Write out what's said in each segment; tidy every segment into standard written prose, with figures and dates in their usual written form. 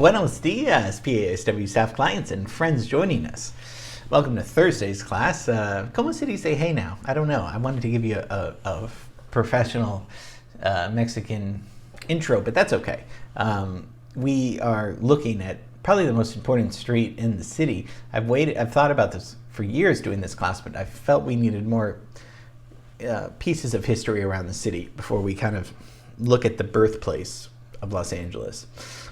Buenos dias, PASW staff, clients, and friends joining us. Welcome to Thursday's class. ¿Cómo se dice hey now? I don't know. I wanted to give you a professional Mexican intro, but that's okay. We are looking at probably the most important street in the city. I've thought about this for years doing this class, but I felt we needed more pieces of history around the city before we kind of look at the birthplace of Los Angeles.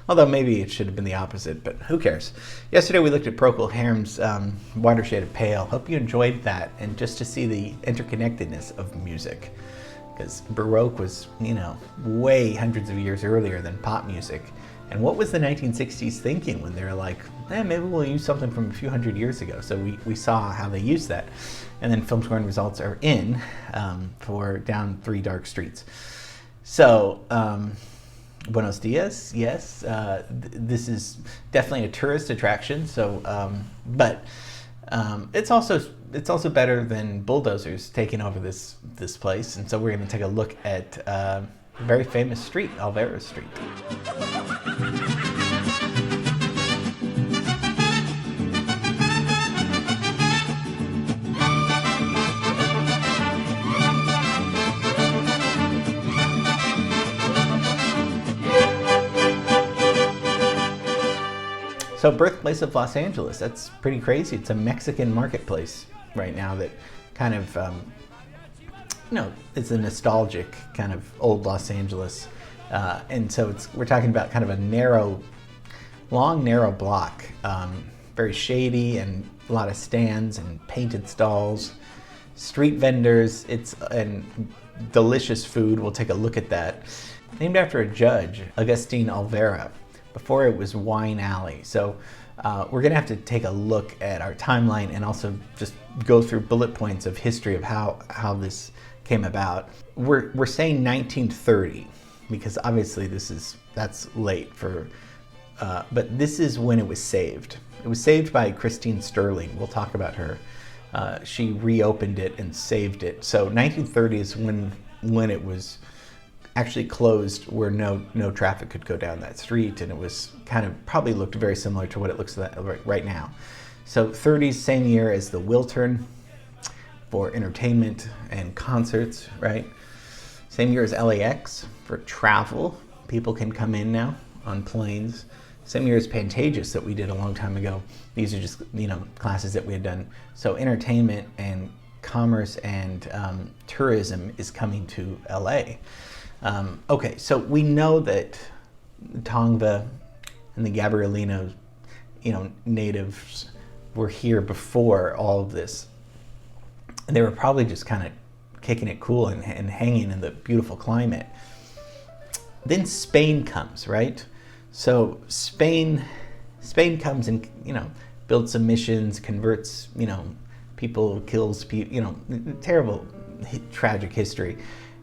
Although maybe it should have been the opposite, but who cares? Yesterday we looked at Procol Harum's Watershed of Pale. Hope you enjoyed that, and just to see the interconnectedness of music. Because Baroque was, way hundreds of years earlier than pop music. And what was the 1960s thinking when they were like, maybe we'll use something from a few hundred years ago? So we saw how they used that. And then film scoring results are in for Down Three Dark Streets. So, Buenos dias, yes. This is definitely a tourist attraction. So, but it's also better than bulldozers taking over this place. And so we're going to take a look at a very famous street, Olvera Street. So, birthplace of Los Angeles, that's pretty crazy. It's a Mexican marketplace right now that kind of, it's a nostalgic kind of old Los Angeles. And so we're talking about kind of a long, narrow block, very shady, and a lot of stands and painted stalls, street vendors, and delicious food. We'll take a look at that. Named after a judge, Agustin Olvera. Before it was Wine Alley. So we're gonna have to take a look at our timeline and also just go through bullet points of history of how this came about. We're saying 1930 because obviously that's late for, but this is when it was saved. It was saved by Christine Sterling. We'll talk about her. She reopened it and saved it. So 1930 is when it was actually closed, where no traffic could go down that street, and it was kind of probably looked very similar to what it looks like right now. So 30s, same year as the Wiltern for entertainment and concerts, right? Same year as LAX for travel. People can come in now on planes. Same year as Pantages that we did a long time ago. These are just classes that we had done. So entertainment and commerce and tourism is coming to LA. Okay, so we know that Tongva and the Gabrielino, natives were here before all of this. And they were probably just kind of kicking it cool and hanging in the beautiful climate. Then Spain comes, right? So Spain comes and, builds some missions, converts, people, kills people, terrible, tragic history.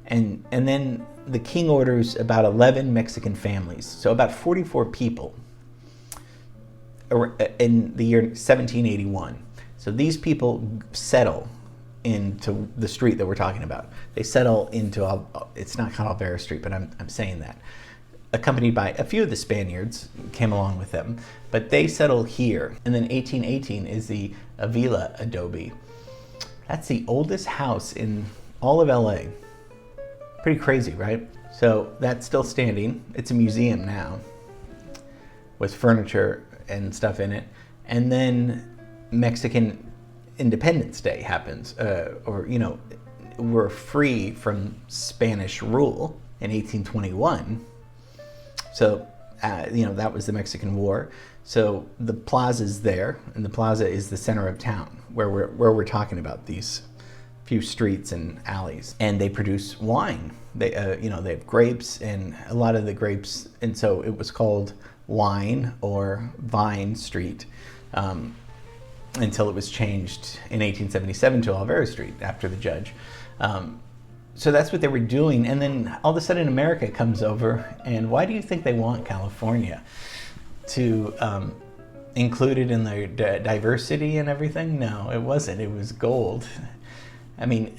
And then the king orders about 11 Mexican families, so about 44 people in the year 1781. So these people settle into the street that we're talking about. They settle into, it's not called Olvera Street, but I'm saying that. Accompanied by a few of the Spaniards, came along with them, but they settle here. And then 1818 is the Avila adobe. That's the oldest house in all of LA. Pretty crazy, right? So that's still standing. It's a museum now with furniture and stuff in it. And then Mexican Independence Day happens, we're free from Spanish rule in 1821. So, that was the Mexican War. So the plaza's there, and the plaza is the center of town where we're talking about these few streets and alleys, and they produce wine. They they have grapes, and a lot of the grapes, and so it was called Wine or Vine Street until it was changed in 1877 to Olvera Street after the judge. So that's what they were doing, and then all of a sudden America comes over, and why do you think they want California to include it in their diversity and everything? No, it wasn't. It was gold. I mean,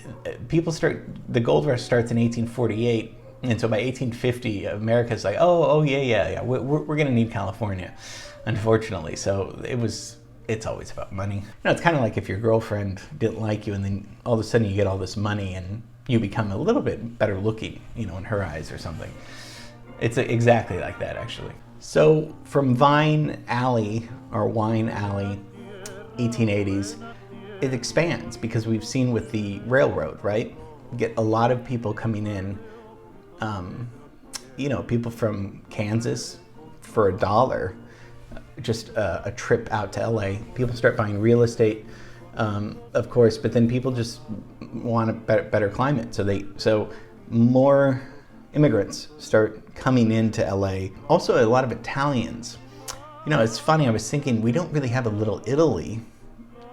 the gold rush starts in 1848 And so by 1850, America's like, oh yeah, we're gonna need California, unfortunately. So it's always about money. You know, it's kind of like if your girlfriend didn't like you and then all of a sudden you get all this money and you become a little bit better looking, you know, in her eyes or something. It's exactly like that, actually. So from Vine Alley, or Wine Alley, 1880s, it expands because we've seen with the railroad, right? Get a lot of people coming in, you know, people from Kansas for $1, just a trip out to LA. People start buying real estate, of course, but then people just want a better climate. So more immigrants start coming into LA. Also, a lot of Italians. You know, it's funny, I was thinking, we don't really have a Little Italy.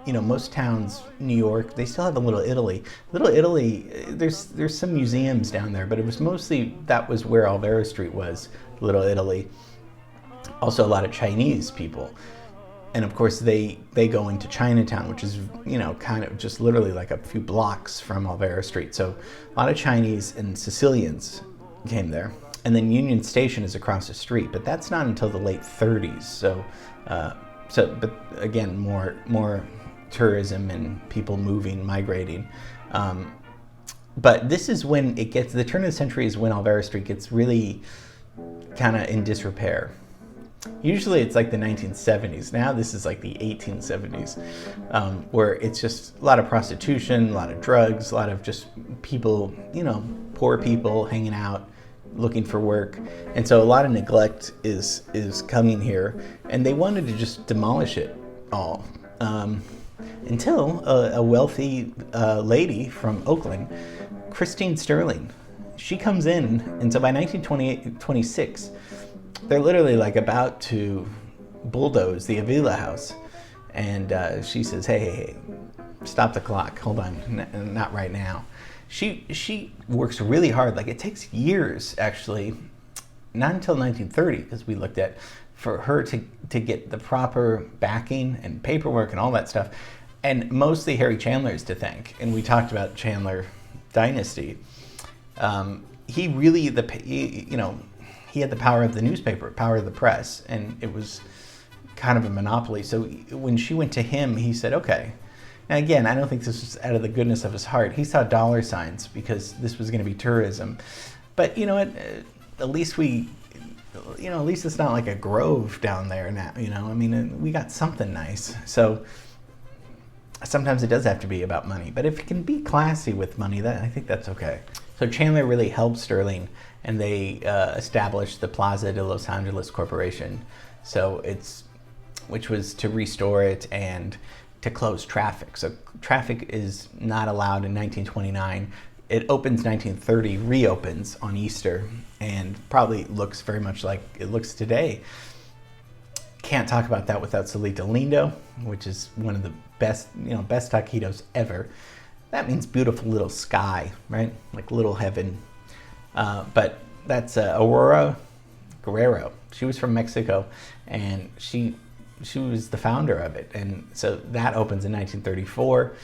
You know, most towns, New York, they still have a Little Italy. Little Italy, there's some museums down there, but it was mostly, that was where Olvera Street was, Little Italy. Also a lot of Chinese people. And of course they go into Chinatown, which is, you know, kind of just literally like a few blocks from Olvera Street. So a lot of Chinese and Sicilians came there. And then Union Station is across the street, but that's not until the late 30s. So, but again, more tourism and people moving, migrating. But this is when it gets, the turn of the century is when Olvera Street gets really kind of in disrepair. Usually it's like the 1970s. Now this is like the 1870s, where it's just a lot of prostitution, a lot of drugs, a lot of just people, you know, poor people hanging out, looking for work. And so a lot of neglect is coming here, and they wanted to just demolish it all. Until a wealthy lady from Oakland, Christine Sterling, she comes in, and so by 1926, they're literally like about to bulldoze the Avila house. And she says, hey, stop the clock, hold on, not right now. She works really hard, like it takes years actually, not until 1930, because we looked at, for her to get the proper backing and paperwork and all that stuff. And mostly Harry Chandler's to thank. And we talked about Chandler Dynasty. He really, you know, he had the power of the newspaper, power of the press, and it was kind of a monopoly. So when she went to him, he said, okay. And again, I don't think this was out of the goodness of his heart. He saw dollar signs because this was going to be tourism. But you know what? At least at least it's not like a grove down there now. You know, I mean, we got something nice. So sometimes it does have to be about money. But if it can be classy with money, I think that's okay. So Chandler really helped Sterling, and they established the Plaza de Los Angeles Corporation. So which was to restore it and to close traffic. So traffic is not allowed in 1929. It opens 1930, reopens on Easter, and probably looks very much like it looks today. Can't talk about that without Solito Lindo, which is one of the best taquitos ever. That means beautiful little sky, right? Like little heaven. But that's Aurora Guerrero. She was from Mexico, and she was the founder of it. And so that opens in 1934.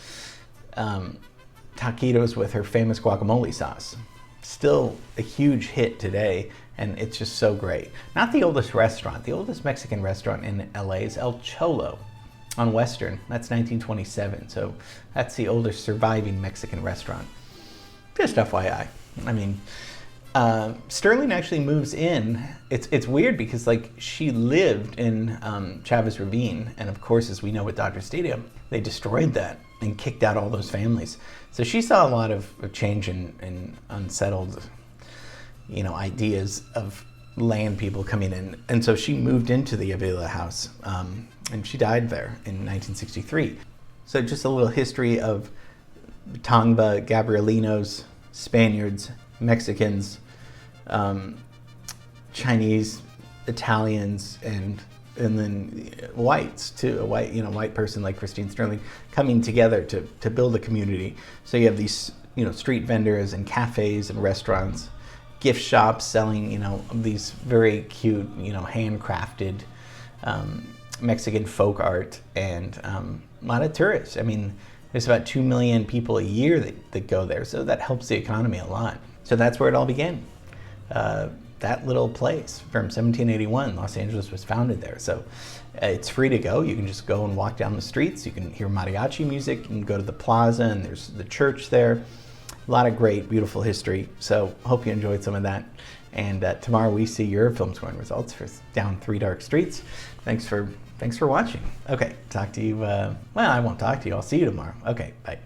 Taquitos with her famous guacamole sauce. Still a huge hit today, and it's just so great. Not the oldest restaurant. The oldest Mexican restaurant in LA is El Cholo on Western. That's 1927. So that's the oldest surviving Mexican restaurant. Just FYI. I mean, Sterling actually moves in. It's weird because like she lived in Chavez Ravine, and of course, as we know with Dodger Stadium, they destroyed that and kicked out all those families. So she saw a lot of change in unsettled, ideas of land people coming in, and so she moved into the Avila house, and she died there in 1963. So just a little history of Tongva, Gabrielinos, Spaniards, Mexicans, Chinese, Italians, and then whites too. A white person like Christine Sterling coming together to build a community. So you have these, street vendors and cafes and restaurants, gift shops selling, these very cute, handcrafted Mexican folk art, and a lot of tourists. I mean, there's about 2 million people a year that go there, so that helps the economy a lot. So that's where it all began. that little place from 1781. Los Angeles was founded there. So it's free to go. You can just go and walk down the streets. You can hear mariachi music. You can go to the plaza, and there's the church there. A lot of great, beautiful history. So hope you enjoyed some of that. And tomorrow we see your film scoring results for Down Three Dark Streets. Thanks for watching. Okay, talk to you. Well, I won't talk to you. I'll see you tomorrow. Okay, bye.